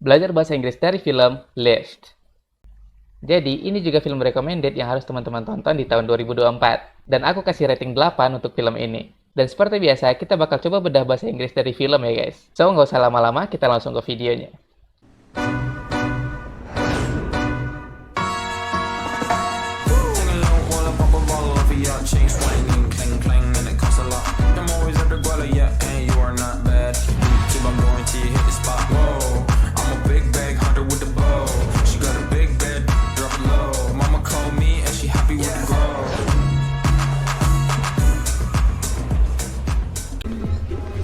Belajar bahasa Inggris dari film Lift. Jadi, ini juga film recommended yang harus teman-teman tonton di tahun 2024. Dan aku kasih rating 8 untuk film ini. Dan seperti biasa, kita bakal coba bedah bahasa Inggris dari film ya guys. So, nggak usah lama-lama, kita langsung ke videonya.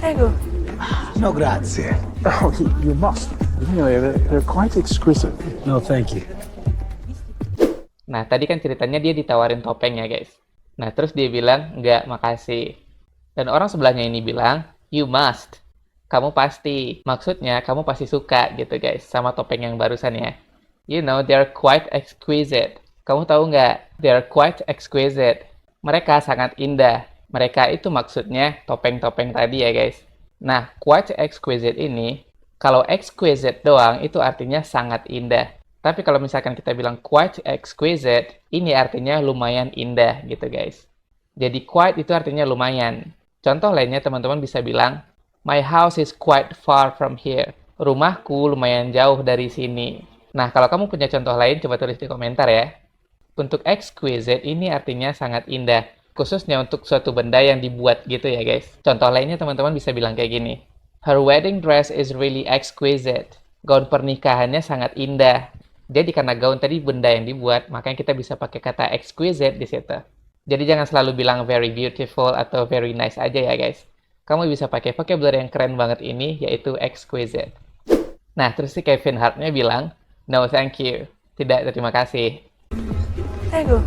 Prego. No, grazie. Oh, you must. You know, they're quite exquisite. No, thank you. Nah, tadi kan ceritanya dia ditawarin topeng ya guys. Nah, terus dia bilang, nggak, makasih. Dan orang sebelahnya ini bilang, you must. Kamu pasti. Maksudnya, kamu pasti suka gitu guys, sama topeng yang barusan ya. You know, they're quite exquisite. Kamu tahu nggak? They're quite exquisite. Mereka sangat indah. Mereka itu maksudnya topeng-topeng tadi ya guys. Nah, quite exquisite ini, kalau exquisite doang itu artinya sangat indah. Tapi kalau misalkan kita bilang quite exquisite, ini artinya lumayan indah gitu guys. Jadi quite itu artinya lumayan. Contoh lainnya teman-teman bisa bilang, my house is quite far from here. Rumahku lumayan jauh dari sini. Nah, kalau kamu punya contoh lain, coba tulis di komentar ya. Untuk exquisite ini artinya sangat indah. Khususnya untuk suatu benda yang dibuat gitu ya guys. Contoh lainnya teman-teman bisa bilang kayak gini. Her wedding dress is really exquisite. Gaun pernikahannya sangat indah. Jadi karena gaun tadi benda yang dibuat, makanya kita bisa pakai kata exquisite di situ. Jadi jangan selalu bilang very beautiful atau very nice aja ya guys. Kamu bisa pakai vocabulary yang keren banget ini, yaitu exquisite. Nah, terus si Kevin Hartnya bilang, no thank you. Tidak, terima kasih. Prego.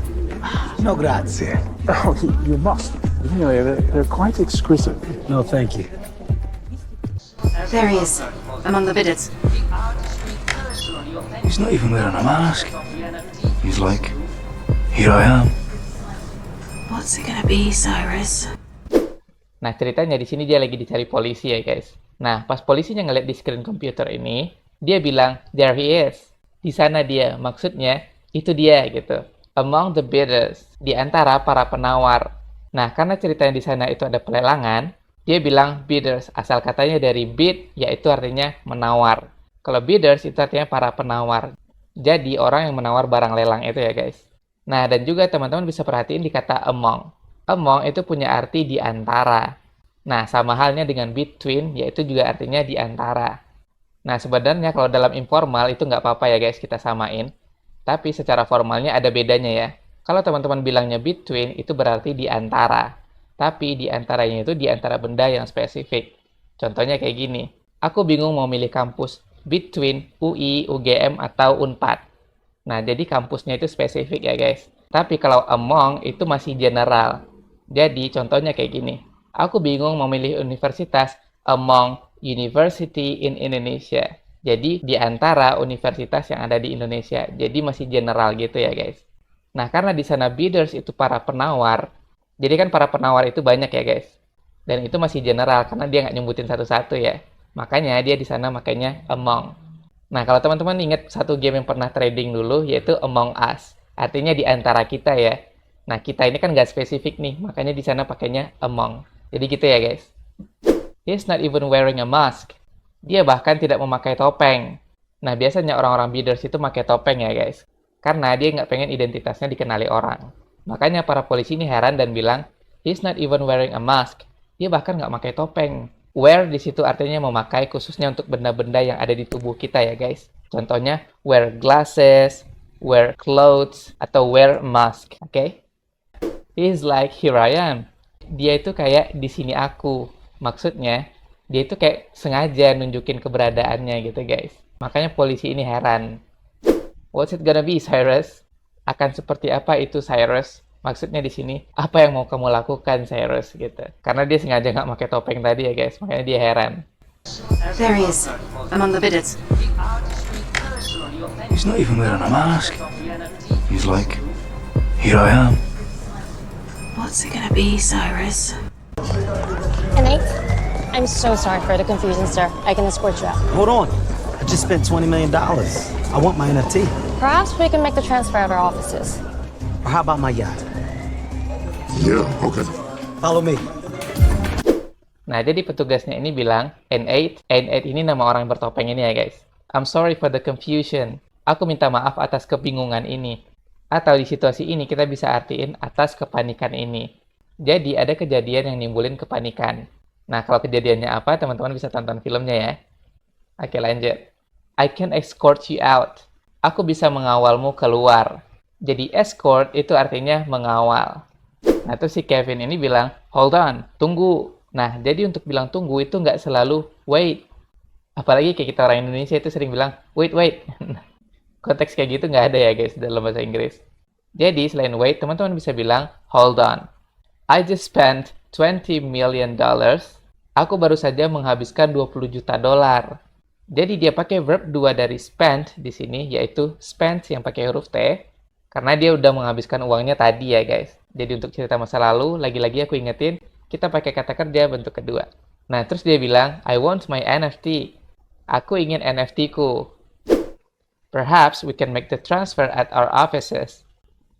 No, grazie. Oh, you must. You know, they're quite exquisite. No, thank you. There he is, among the bidders. He's not even wearing a mask. He's like, here I am. What's it gonna be, Cyrus? Nah, ceritanya di sini dia lagi dicari polisi ya guys. Nah, pas polisinya ngeliat di screen komputer ini, dia bilang, there he is. Di sana dia, maksudnya itu dia gitu. Among the bidders, di antara para penawar. Nah, karena ceritanya di sana itu ada pelelangan, dia bilang bidders, asal katanya dari bid, yaitu artinya menawar. Kalau bidders itu artinya para penawar. Jadi, orang yang menawar barang lelang itu ya guys. Nah, dan juga teman-teman bisa perhatiin di kata among. Among itu punya arti di antara. Nah, sama halnya dengan between, yaitu juga artinya di antara. Nah, sebenarnya kalau dalam informal itu nggak apa-apa ya guys, kita samain. Tapi secara formalnya ada bedanya ya. Kalau teman-teman bilangnya between, itu berarti di antara. Tapi di antaranya itu di antara benda yang spesifik. Contohnya kayak gini. Aku bingung mau milih kampus between UI, UGM, atau Unpad. Nah, jadi kampusnya itu spesifik ya guys. Tapi kalau among itu masih general. Jadi contohnya kayak gini. Aku bingung mau milih universitas among university in Indonesia. Jadi, di antara universitas yang ada di Indonesia. Jadi, masih general gitu ya, guys. Nah, karena di sana bidders itu para penawar. Jadi kan para penawar itu banyak ya, guys. Dan itu masih general, karena dia nggak nyebutin satu-satu ya. Makanya, dia di sana makanya among. Nah, kalau teman-teman ingat satu game yang pernah trading dulu, yaitu Among Us. Artinya di antara kita ya. Nah, kita ini kan nggak spesifik nih. Makanya di sana pakainya among. Jadi gitu ya, guys. He's not even wearing a mask. Dia bahkan tidak memakai topeng. Nah, biasanya orang-orang bidders itu pakai topeng ya guys. Karena dia nggak pengen identitasnya dikenali orang. Makanya para polisi ini heran dan bilang, he's not even wearing a mask. Dia bahkan nggak pakai topeng. Wear di situ artinya memakai khususnya untuk benda-benda yang ada di tubuh kita ya guys. Contohnya, wear glasses, wear clothes, atau wear mask. Oke? He's like, here I am. Dia itu kayak di sini aku. Maksudnya, dia itu kayak sengaja nunjukin keberadaannya gitu guys. Makanya polisi ini heran. What's it gonna be, Cyrus? Akan seperti apa itu, Cyrus? Maksudnya di sini, apa yang mau kamu lakukan, Cyrus? Gitu. Karena dia sengaja nggak pakai topeng tadi ya guys. Makanya dia heran. There he is, among the bidders. He's not even wearing a mask. He's like, here I am. What's it gonna be, Cyrus? Good night. I'm so sorry for the confusion, sir. I can escort you out. Hold on. I just spent $20 million. I want my NFT. Perhaps we can make the transfer at our offices. Or how about my yacht? Yeah, okay. Follow me. Nah, jadi petugasnya ini bilang, N8 ini nama orang bertopeng ini ya guys. I'm sorry for the confusion. Aku minta maaf atas kebingungan ini. Atau di situasi ini kita bisa artiin atas kepanikan ini. Jadi ada kejadian yang nimbulin kepanikan. Nah, kalau kejadiannya apa, teman-teman bisa tonton filmnya ya. Oke, lanjut. I can escort you out. Aku bisa mengawalmu keluar. Jadi escort itu artinya mengawal. Nah, terus si Kevin ini bilang, hold on, tunggu. Nah, jadi untuk bilang tunggu itu nggak selalu wait. Apalagi kayak kita orang Indonesia itu sering bilang, wait. Konteks kayak gitu nggak ada ya guys dalam bahasa Inggris. Jadi selain wait, teman-teman bisa bilang, hold on. I just spent $20 million. Aku baru saja menghabiskan $20 juta. Jadi dia pakai verb 2 dari spend di sini, yaitu spend yang pakai huruf T. Karena dia udah menghabiskan uangnya tadi ya guys. Jadi untuk cerita masa lalu, lagi-lagi aku ingetin, kita pakai kata kerja bentuk kedua. Nah, terus dia bilang, I want my NFT. Aku ingin NFT-ku. Perhaps we can make the transfer at our offices.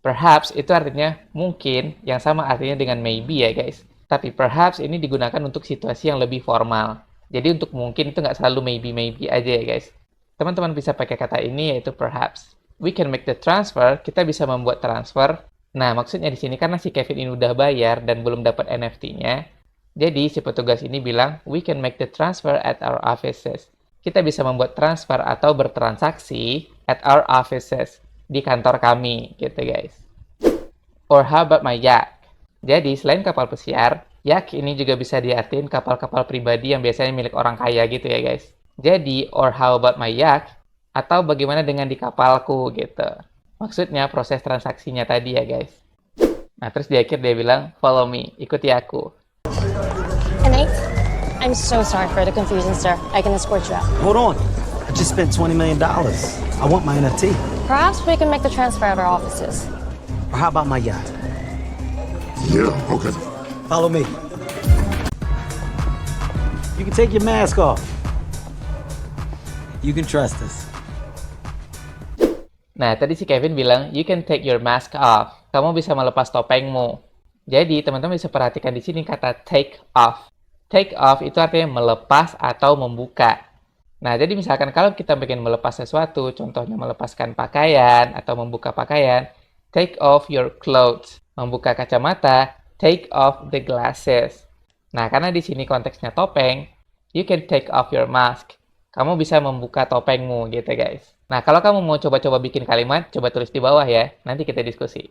Perhaps itu artinya mungkin, yang sama artinya dengan maybe ya guys. Tapi perhaps ini digunakan untuk situasi yang lebih formal. Jadi untuk mungkin itu nggak selalu maybe aja ya guys. Teman-teman bisa pakai kata ini yaitu perhaps. We can make the transfer, kita bisa membuat transfer. Nah, maksudnya di sini karena si Kevin ini udah bayar dan belum dapat NFT-nya, jadi si petugas ini bilang, we can make the transfer at our offices. Kita bisa membuat transfer atau bertransaksi at our offices, di kantor kami, gitu guys. Or how about my yacht? Jadi, selain kapal pesiar, yacht ini juga bisa diartiin kapal-kapal pribadi yang biasanya milik orang kaya gitu ya guys. Jadi, or how about my yacht? Atau bagaimana dengan di kapalku, gitu. Maksudnya proses transaksinya tadi ya guys. Nah, terus di akhir dia bilang, follow me, ikuti aku. N8, I'm so sorry for the confusion, sir. I can escort you out. Hold on. I just spent $20 million. I want my NFT. Perhaps we can make the transfer at our offices. Or how about my yacht? Yeah, okay. Follow me. You can take your mask off. You can trust us. Nah, tadi si Kevin bilang, you can take your mask off. Kamu bisa melepas topengmu. Jadi, teman-teman bisa perhatikan di sini kata take off. Take off itu artinya melepas atau membuka. Nah, jadi misalkan kalau kita ingin melepas sesuatu, contohnya melepaskan pakaian atau membuka pakaian, take off your clothes. Membuka kacamata, take off the glasses. Nah, karena di sini konteksnya topeng, you can take off your mask. Kamu bisa membuka topengmu gitu guys. Nah, kalau kamu mau coba-coba bikin kalimat, coba tulis di bawah ya. Nanti kita diskusi.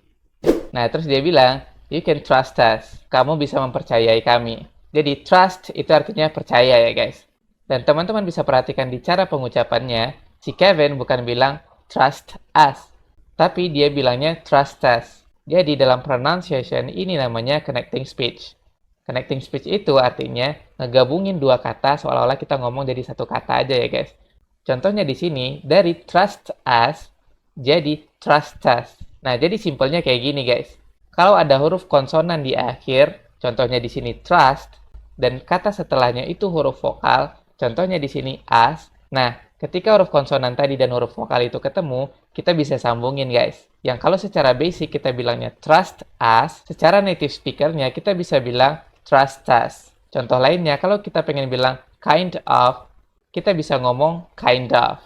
Nah, terus dia bilang, you can trust us. Kamu bisa mempercayai kami. Jadi, trust itu artinya percaya ya guys. Dan teman-teman bisa perhatikan di cara pengucapannya, si Kevin bukan bilang trust us, tapi dia bilangnya trust us. Jadi, dalam pronunciation ini namanya connecting speech. Connecting speech itu artinya ngegabungin dua kata seolah-olah kita ngomong jadi satu kata aja ya guys. Contohnya di sini, dari trust us jadi trust us. Nah, jadi simpelnya kayak gini guys. Kalau ada huruf konsonan di akhir, contohnya di sini trust, dan kata setelahnya itu huruf vokal, contohnya di sini us. Nah, ketika huruf konsonan tadi dan huruf vokal itu ketemu, kita bisa sambungin guys. Yang kalau secara basic kita bilangnya trust us, secara native speakernya kita bisa bilang trust us. Contoh lainnya, kalau kita pengen bilang kind of, kita bisa ngomong kind of.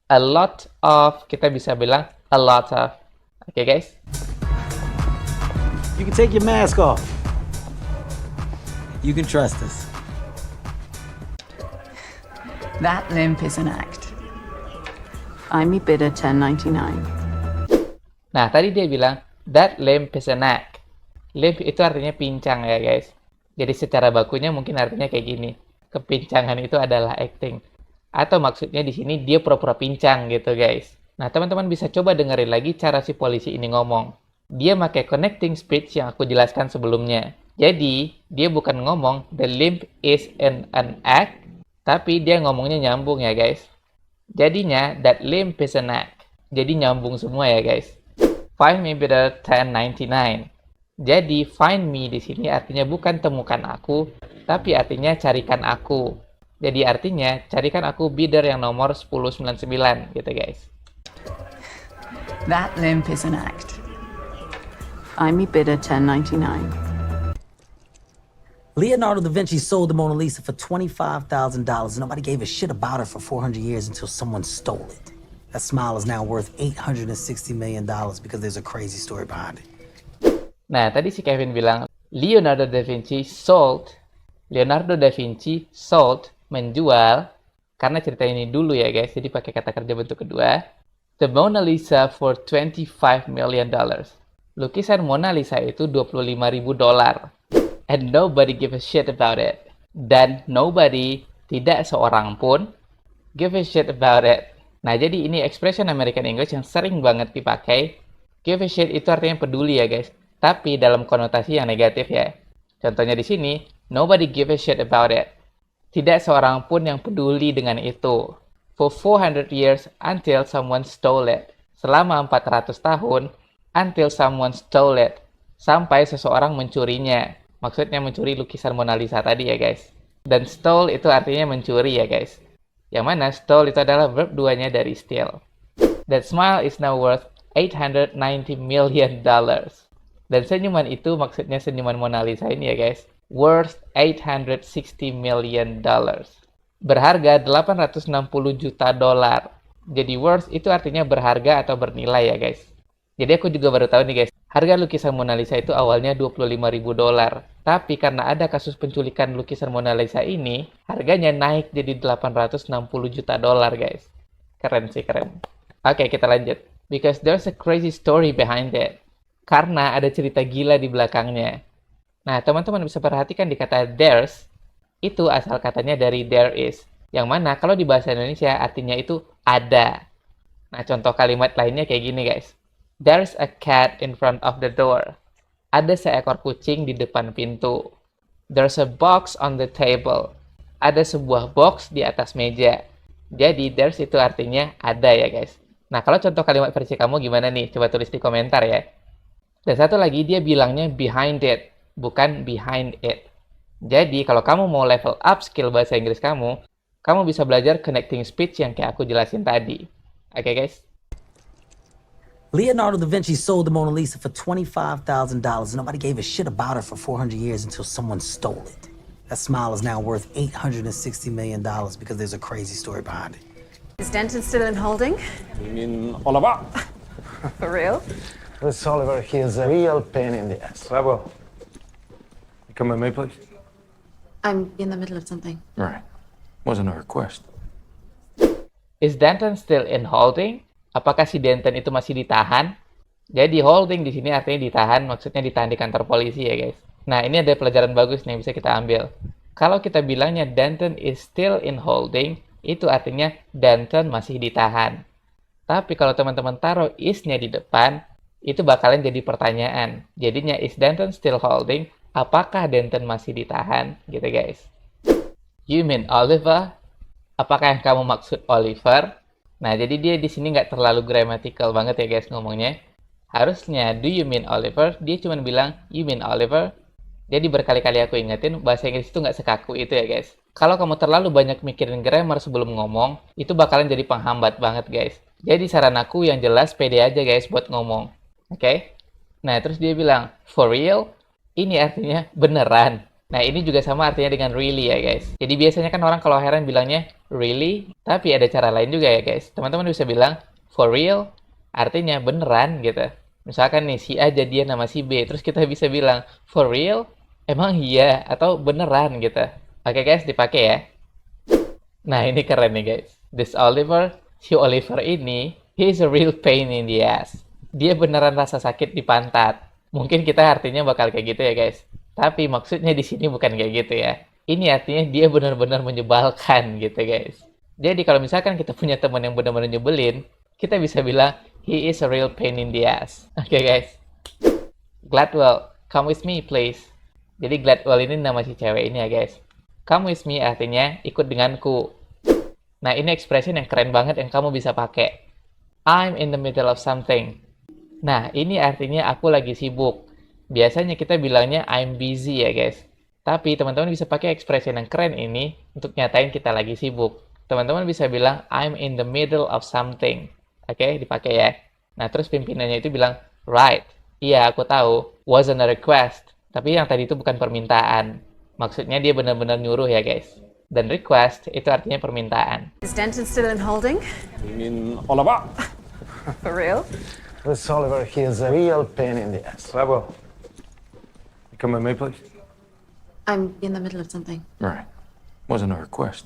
A lot of, kita bisa bilang a lot of. Oke guys? You can take your mask off. You can trust us. That limp is an act. Find me bidder 1099. Nah, tadi dia bilang, that limp is an act. Limp itu artinya pincang ya guys. Jadi secara bakunya mungkin artinya kayak gini. Kepincangan itu adalah acting. Atau maksudnya di sini dia pura-pura pincang gitu guys. Nah, teman-teman bisa coba dengerin lagi cara si polisi ini ngomong. Dia pakai connecting speech yang aku jelaskan sebelumnya. Jadi, dia bukan ngomong the limp is an act, tapi dia ngomongnya nyambung ya guys. Jadinya that limp is an act. Jadi nyambung semua ya guys. Find me bidder 1099. Jadi find me di sini artinya bukan temukan aku, tapi artinya carikan aku. Jadi artinya, carikan aku bidder yang nomor 1099 gitu guys. That limp is an act. I'm a bidder 1099. Leonardo da Vinci sold the Mona Lisa for $25,000. Nobody gave a shit about her for 400 years until someone stole it. That smile is now worth $860 million because there's a crazy story behind it. Nah, tadi si Kevin bilang, Leonardo da Vinci sold, menjual, karena cerita ini dulu ya guys, jadi pakai kata kerja bentuk kedua, the Mona Lisa for $25 million. Lukisan Mona Lisa itu $25.000. And nobody give a shit about it. Dan nobody, tidak seorang pun, give a shit about it. Nah, jadi ini expression American English yang sering banget dipakai. Give a shit itu artinya peduli ya guys, tapi dalam konotasi yang negatif ya. Contohnya di sini, nobody give a shit about it. Tidak seorang pun yang peduli dengan itu. For 400 years until someone stole it. Selama 400 tahun, until someone stole it. Sampai seseorang mencurinya. Maksudnya mencuri lukisan Mona Lisa tadi ya guys. Dan stole itu artinya mencuri ya guys. Yang mana stole itu adalah verb 2-nya dari steal. That smile is now worth $890 million. Dan senyuman itu maksudnya senyuman Mona Lisa ini ya guys. Worth $860 million. Berharga $860 juta. Jadi worth itu artinya berharga atau bernilai ya guys. Jadi aku juga baru tahu nih guys, harga lukisan Mona Lisa itu awalnya $25.000. Tapi karena ada kasus penculikan lukisan Mona Lisa ini, harganya naik jadi $860 juta guys. Keren sih, keren. Oke, kita lanjut. Because there's a crazy story behind it. Karena ada cerita gila di belakangnya. Nah, teman-teman bisa perhatikan di kata there's, itu asal katanya dari there is. Yang mana kalau di bahasa Indonesia artinya itu ada. Nah, contoh kalimat lainnya kayak gini guys. There's a cat in front of the door. Ada seekor kucing di depan pintu. There's a box on the table. Ada sebuah box di atas meja. Jadi, there's itu artinya ada ya guys. Nah, kalau contoh kalimat versi kamu gimana nih? Coba tulis di komentar ya. Dan satu lagi, dia bilangnya behind it, bukan behind it. Jadi, kalau kamu mau level up skill bahasa Inggris kamu bisa belajar connecting speech yang kayak aku jelasin tadi. Oke guys? Leonardo da Vinci sold the Mona Lisa for $25,000. Nobody gave a shit about her for 400 years until someone stole it. That smile is now worth $860 million because there's a crazy story behind it. Is Denton still in holding? You mean Oliver? For real? This Oliver, he is a real pain in the ass. Well, you come with me, please. I'm in the middle of something. Right. Wasn't a request. Is Denton still in holding? Apakah si Denton itu masih ditahan? Jadi holding di sini artinya ditahan, maksudnya ditahan di kantor polisi ya guys. Nah, ini ada pelajaran bagus nih yang bisa kita ambil. Kalau kita bilangnya Denton is still in holding, itu artinya Denton masih ditahan. Tapi kalau teman-teman taruh is-nya di depan, itu bakalan jadi pertanyaan. Jadinya is Denton still holding? Apakah Denton masih ditahan? Gitu guys. You mean Oliver? Apakah yang kamu maksud Oliver? Nah, jadi dia di sini nggak terlalu grammatical banget ya guys ngomongnya. Harusnya, do you mean Oliver? Dia cuma bilang, you mean Oliver? Jadi berkali-kali aku ingetin, bahasa Inggris itu nggak sekaku itu ya guys. Kalau kamu terlalu banyak mikirin grammar sebelum ngomong, itu bakalan jadi penghambat banget guys. Jadi saran aku yang jelas pede aja guys buat ngomong. Oke? Nah, terus dia bilang, for real? Ini artinya beneran. Nah, ini juga sama artinya dengan really ya guys. Jadi biasanya kan orang kalau heran bilangnya really, tapi ada cara lain juga ya guys. Teman-teman bisa bilang for real, artinya beneran gitu. Misalkan nih si A jadian sama si B, terus kita bisa bilang for real, emang iya atau beneran gitu. Oke guys, dipakai ya. Nah, ini keren nih guys. This Oliver, si Oliver ini, he is a real pain in the ass. Dia beneran rasa sakit di pantat. Mungkin kita artinya bakal kayak gitu ya guys. Tapi maksudnya di sini bukan kayak gitu ya. Ini artinya dia benar-benar menyebalkan gitu guys. Jadi kalau misalkan kita punya teman yang benar-benar nyebelin, kita bisa bilang he is a real pain in the ass. Oke guys. Gladwell, come with me please. Jadi Gladwell ini nama si cewek ini ya guys. Come with me artinya ikut denganku. Nah, ini expression yang keren banget yang kamu bisa pakai. I'm in the middle of something. Nah, ini artinya aku lagi sibuk. Biasanya kita bilangnya I'm busy ya guys. Tapi teman-teman bisa pakai expression yang keren ini untuk nyatain kita lagi sibuk. Teman-teman bisa bilang, I'm in the middle of something. Oke, dipakai ya. Nah, terus pimpinannya itu bilang, right. Iya, aku tahu. Wasn't a request. Tapi yang tadi itu bukan permintaan. Maksudnya dia benar-benar nyuruh ya, guys. Dan request itu artinya permintaan. Is Denton still in holding? You mean Oliver? For real? This Oliver, he is a real pain in the ass. Bravo. You come with me, please. I'm in the middle of something. Right. Wasn't a request.